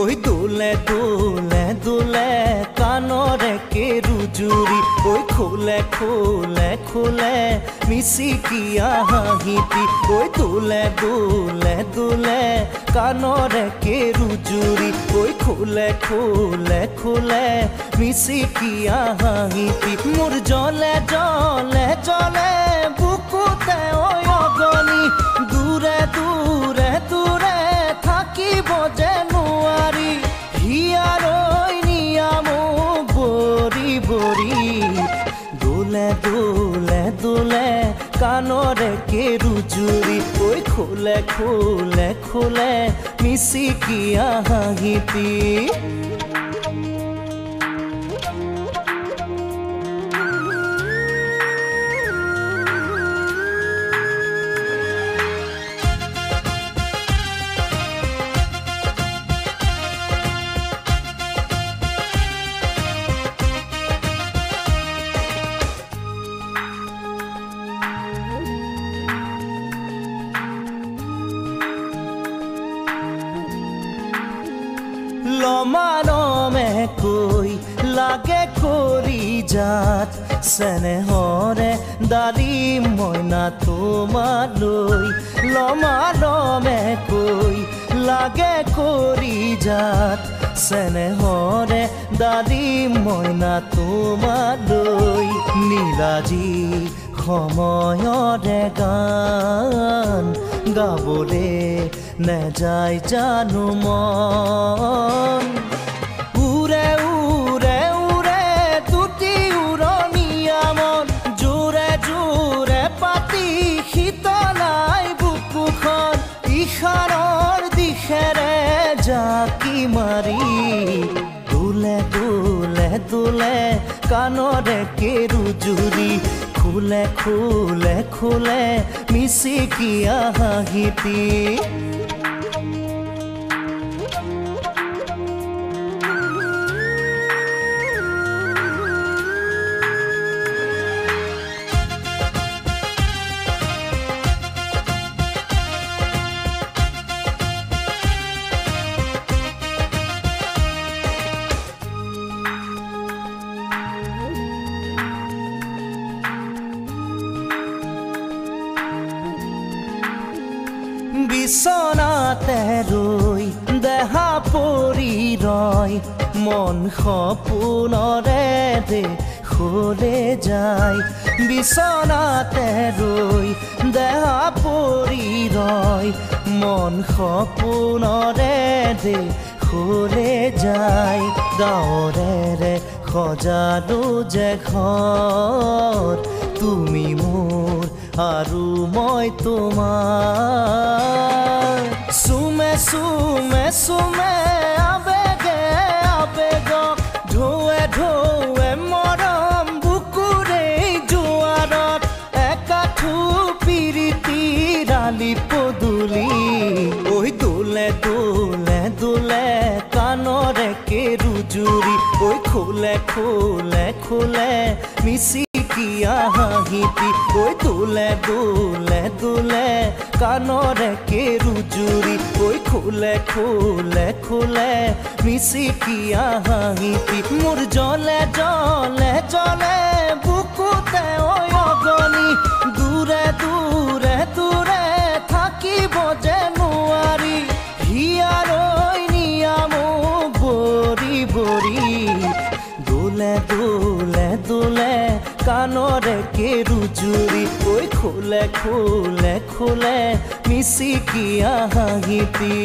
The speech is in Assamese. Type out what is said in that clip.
ওই দোলে দোলে দোলে কানরে কেরুজুরি ওই খোলে খোলে খোলে মিচিকিয়া হাঁহিটি ওই দোলে দোলে দোলে কানরে কেরুজুরি ওই খোলে খোলে খোলে মিচিকিয়া হাঁহিটি মোৰ জলে জলে জলে বুকুতে ওই অগনি দূৰে দূৰে দূৰে থাকিব যে নোৱাৰি হিয়াৰৈ নিয়ামক বৰি বৰি দোলে দোলে দোলে কানৰে কেৰুজুৰি ঐ খোলে খোলে খোলে মিচিকিয়া হাঁহিটি লমানমে কৈ লাগে কৰি যাত চেনেহৰে দালি মইনা তোমালৈ লমানমে কৈ লাগে কৰি যাত চেনেহৰে দালি মইনা তোমালৈ নীলাজী সময়ৰে গান গাবলে নেযায় জানো মন উৰে উৰে উৰে দুটি উৰণীয়া মন জোৰে জোৰে পাতি শীতলাই বুকুখন ইশাৰৰ দিশেৰে জাকি মাৰি দোলে দোলে দোলে কানৰে কেৰুজুৰি খোলে খোলে খোলে মিচিকিয়া হাঁহিটি বিছনাতে ৰৈ দেহা পৰি ৰয় মন সপোনৰে দেশলে যায় বিছনাতে ৰৈ দেহা পৰি ৰয় মন সপোনৰে দেশলে যায় গাঁৱৰে সজালো যে ঘৰ তুমি মোৰ আৰু মই তোমাৰ চুমে চুমে চুমে আবেগে আবেগক ঢৌৱে ঢৌৱে মৰম বুকুৰে জোৱাৰত একাঠু পিৰিতি ৰালি পদূলি ঐ দোলে দোলে দোলে কানৰে কেৰুজুৰি ঐ খোলে খোলে খোলে মিচিকিয়া হাঁহিটি ঐ দোলে দোলে দোলে কানৰে কেৰুজুৰি ঐ খোলে খোলে খোলে মিচিকিয়া হাঁহিটি মোৰ জলে জলে জলে বুকুতে ঐ অগনি দূৰে দূৰে দূৰে থাকিব যে নোৱাৰি হিয়াৰৈ নিয়ামক বৰি বৰি দোলে দোলে দোলে কানৰে কেৰুজুৰি ঐ খোলে খোলে খোলে মিচিকিয়া হাঁহিটি